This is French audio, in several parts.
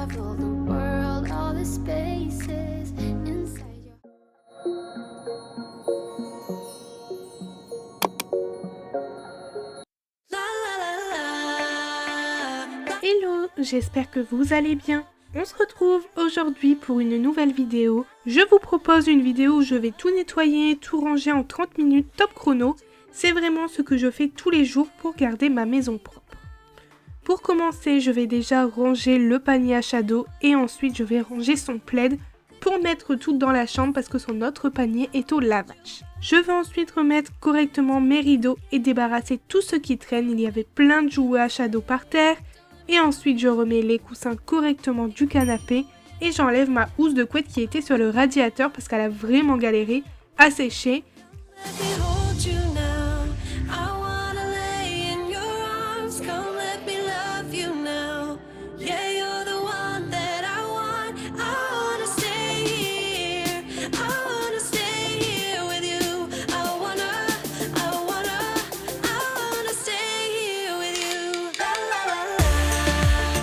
travel the world, all the spaces inside your... Hello, j'espère que vous allez bien. On se retrouve aujourd'hui pour une nouvelle vidéo. Je vous propose une vidéo où je vais tout nettoyer, tout ranger en 30 minutes top chrono. C'est vraiment ce que je fais tous les jours pour garder ma maison propre. Pour commencer, je vais déjà ranger le panier à Shadow et ensuite je vais ranger son plaid pour mettre tout dans la chambre parce que son autre panier est au lavage. Je vais ensuite remettre correctement mes rideaux et débarrasser tout ce qui traîne. Il y avait plein de jouets à Shadow par terre. Et ensuite, je remets les coussins correctement du canapé et j'enlève ma housse de couette qui était sur le radiateur parce qu'elle a vraiment galéré à sécher.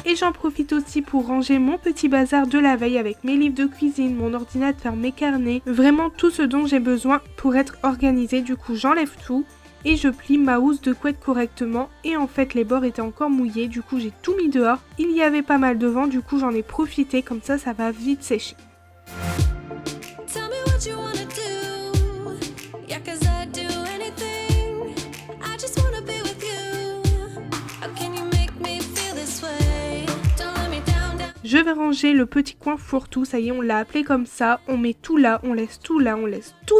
Et j'en profite aussi pour ranger mon petit bazar de la veille avec mes livres de cuisine, mon ordinateur, mes carnets, vraiment tout ce dont j'ai besoin pour être organisée. Du coup, j'enlève tout et je plie ma housse de couette correctement. Et en fait, les bords étaient encore mouillés, du coup j'ai tout mis dehors. Il y avait pas mal de vent, du coup j'en ai profité, comme ça va vite sécher. Je vais ranger le petit coin fourre-tout, ça y est, on l'a appelé comme ça. On met tout là, on laisse tout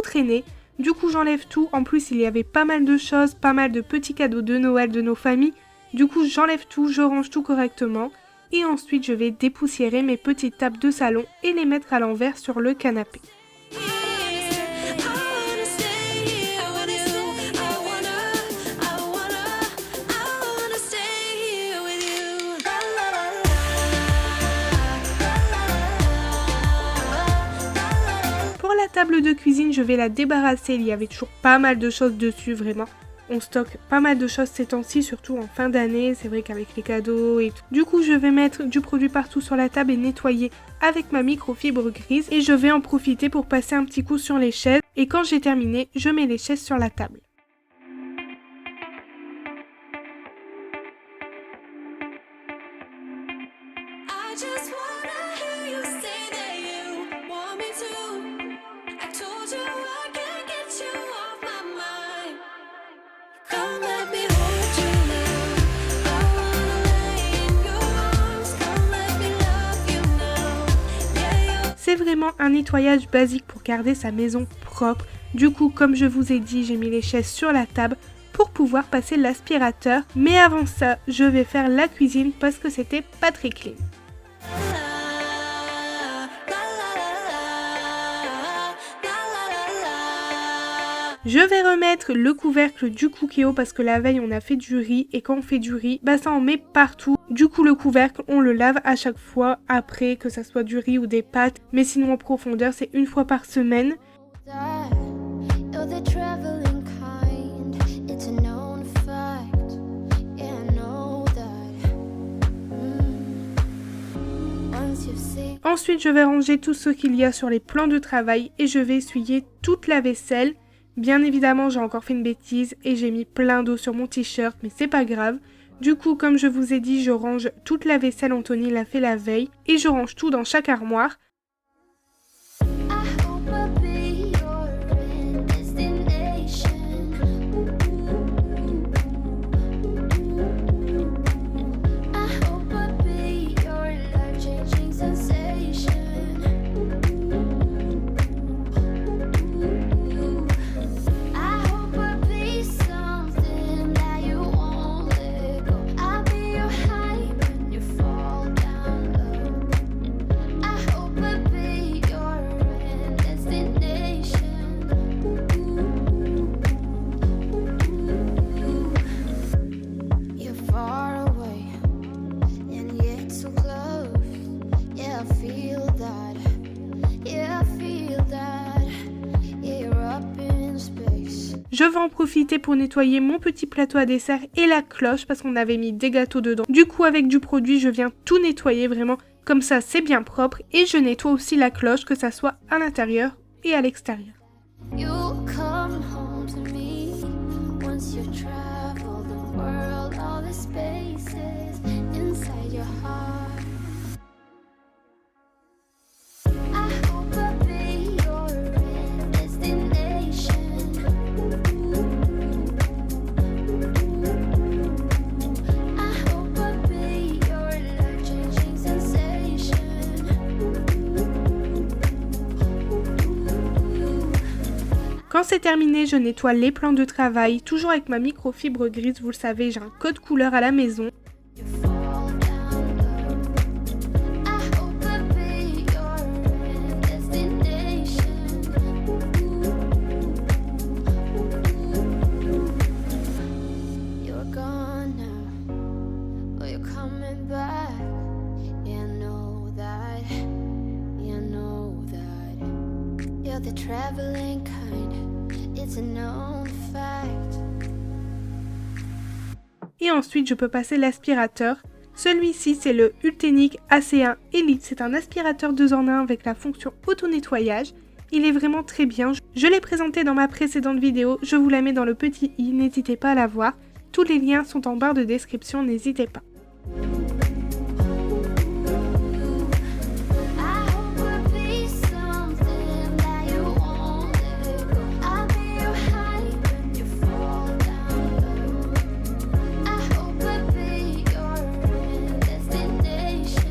traîner. Du coup, j'enlève tout. En plus, il y avait pas mal de choses, pas mal de petits cadeaux de Noël de nos familles. Du coup, j'enlève tout, je range tout correctement. Et ensuite, je vais dépoussiérer mes petites tables de salon et les mettre à l'envers sur le canapé. La table de cuisine, je vais la débarrasser, il y avait toujours pas mal de choses dessus, vraiment. On stocke pas mal de choses ces temps-ci, surtout en fin d'année, c'est vrai qu'avec les cadeaux et tout. Du coup, je vais mettre du produit partout sur la table et nettoyer avec ma microfibre grise. Et je vais en profiter pour passer un petit coup sur les chaises. Et quand j'ai terminé, je mets les chaises sur la table. C'est vraiment un nettoyage basique pour garder sa maison propre. Du coup, comme je vous ai dit, j'ai mis les chaises sur la table pour pouvoir passer l'aspirateur. Mais avant ça, je vais faire la cuisine parce que c'était pas très clean. Je vais remettre le couvercle du Cookéo parce que la veille on a fait du riz et quand on fait du riz, ça en met partout. Du coup le couvercle on le lave à chaque fois après que ça soit du riz ou des pâtes. Mais sinon en profondeur c'est une fois par semaine. Ensuite je vais ranger tout ce qu'il y a sur les plans de travail et je vais essuyer toute la vaisselle. Bien évidemment, j'ai encore fait une bêtise et j'ai mis plein d'eau sur mon t-shirt, mais c'est pas grave. Du coup, comme je vous ai dit, je range toute la vaisselle, Anthony l'a fait la veille, et je range tout dans chaque armoire. Je vais en profiter pour nettoyer mon petit plateau à dessert et la cloche parce qu'on avait mis des gâteaux dedans. Du coup, avec du produit, je viens tout nettoyer vraiment Comme ça, c'est bien propre et je nettoie aussi la cloche, que ça soit à l'intérieur et à l'extérieur. You come home to me once you travel the world, all the spaces inside your heart. I hope I'll be your destination. I hope I'll be your life-changing sensation. Quand c'est terminé, je nettoie les plans de travail, toujours avec ma microfibre grise, vous le savez, j'ai un code couleur à la maison. You fall down low. I hope I'll be your destination. You're gone now, but you're coming back. Yeah, I know that. Yeah, I know that. You're the traveling kind. It's a known fact. Et ensuite, je peux passer l'aspirateur. Celui-ci, c'est le Ultenic AC1 Elite. C'est un aspirateur 2 en 1 avec la fonction auto-nettoyage. Il est vraiment très bien. Je l'ai présenté dans ma précédente vidéo. Je vous la mets dans le petit i, n'hésitez pas à la voir. Tous les liens sont en barre de description, n'hésitez pas. I hope I'll be something that you won't let go. I'll be your high when you fall down low. I hope I'll be your destination.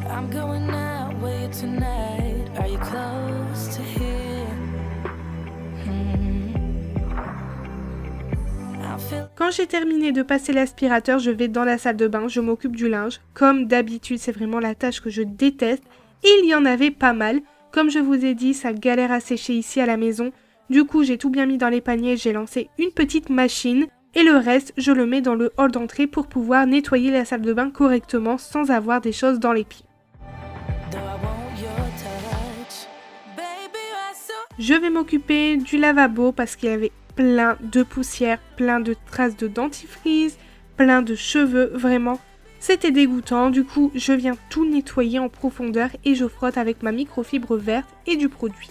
I'm going out with you tonight. Are you close to here? I feel Quand j'ai terminé de passer l'aspirateur, je vais dans la salle de bain, je m'occupe du linge. Comme d'habitude, c'est vraiment la tâche que je déteste. Et il y en avait pas mal. Comme je vous ai dit, ça galère à sécher ici à la maison. Du coup, j'ai tout bien mis dans les paniers, j'ai lancé une petite machine. Et le reste, je le mets dans le hall d'entrée pour pouvoir nettoyer la salle de bain correctement sans avoir des choses dans les pieds. though I want your touch. Baby, you're so Je vais m'occuper du lavabo parce qu'il y avait plein de poussière, plein de traces de dentifrice, plein de cheveux, vraiment. C'était dégoûtant, du coup je viens tout nettoyer en profondeur et je frotte avec ma microfibre verte et du produit.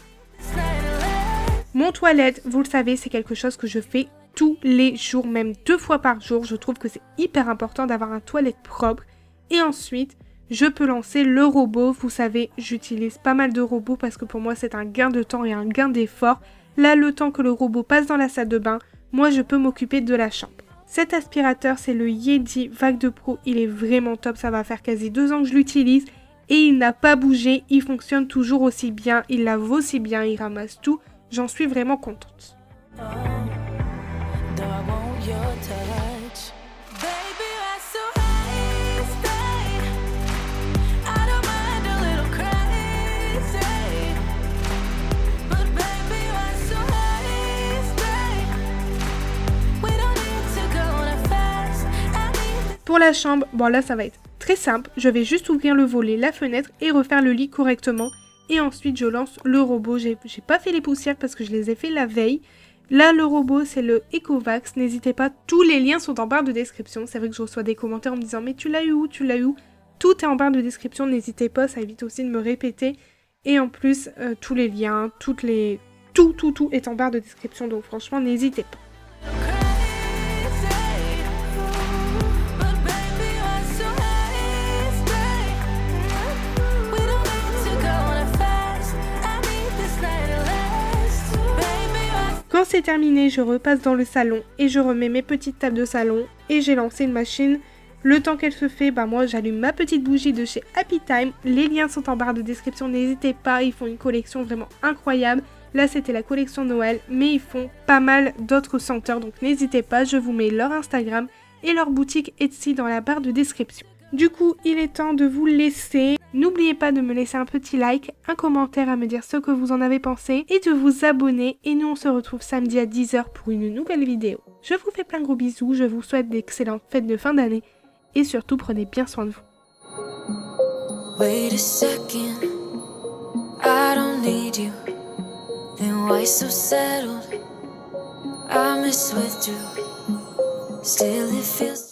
Mon toilette, vous le savez, c'est quelque chose que je fais tous les jours, même 2 fois par jour. Je trouve que c'est hyper important d'avoir un toilette propre. Et ensuite, je peux lancer le robot. Vous savez, j'utilise pas mal de robots parce que pour moi, c'est un gain de temps et un gain d'effort. Là, le temps que le robot passe dans la salle de bain, moi, je peux m'occuper de la chambre. Cet aspirateur, c'est le Yeti Vague 2 Pro. Il est vraiment top. Ça va faire quasi 2 ans que je l'utilise. Et il n'a pas bougé. Il fonctionne toujours aussi bien. Il lave aussi bien. Il ramasse tout. J'en suis vraiment contente. though I want your touch. Baby, you're so hasty. I don't mind a little crazy. But baby, you're so hasty. We don't need to go on a fast. I need Pour la chambre, bon là ça va être très simple. Je vais juste ouvrir le volet, la fenêtre et refaire le lit correctement. Et ensuite je lance le robot. J'ai pas fait les poussières parce que je les ai fait la veille. Là le robot c'est le Ecovacs. N'hésitez pas, tous les liens sont en barre de description. C'est vrai que je reçois des commentaires en me disant mais tu l'as eu où, tu l'as eu où. Tout est en barre de description, n'hésitez pas, ça évite aussi de me répéter. Et en plus tous les liens, tout est en barre de description. Donc franchement n'hésitez pas. crazy. But baby, you're so hasty. We don't need to go on a fast. I need this night to last. Baby, you're Quand c'est terminé, je repasse dans le salon et je remets mes petites tables de salon et j'ai lancé une machine. Le temps qu'elle se fait, moi j'allume ma petite bougie de chez Happy Time. Les liens sont en barre de description, n'hésitez pas, ils font une collection vraiment incroyable. Là c'était la collection Noël, mais ils font pas mal d'autres senteurs, donc n'hésitez pas, je vous mets leur Instagram et leur boutique Etsy dans la barre de description. Du coup, il est temps de vous laisser. N'oubliez pas de me laisser un petit like, un commentaire à me dire ce que vous en avez pensé et de vous abonner. Et nous, on se retrouve samedi à 10h pour une nouvelle vidéo. Je vous fais plein de gros bisous, je vous souhaite d'excellentes fêtes de fin d'année et surtout prenez bien soin de vous. Wait a second, I don't need you. Then why so settled? I miss withdrew. Still it feels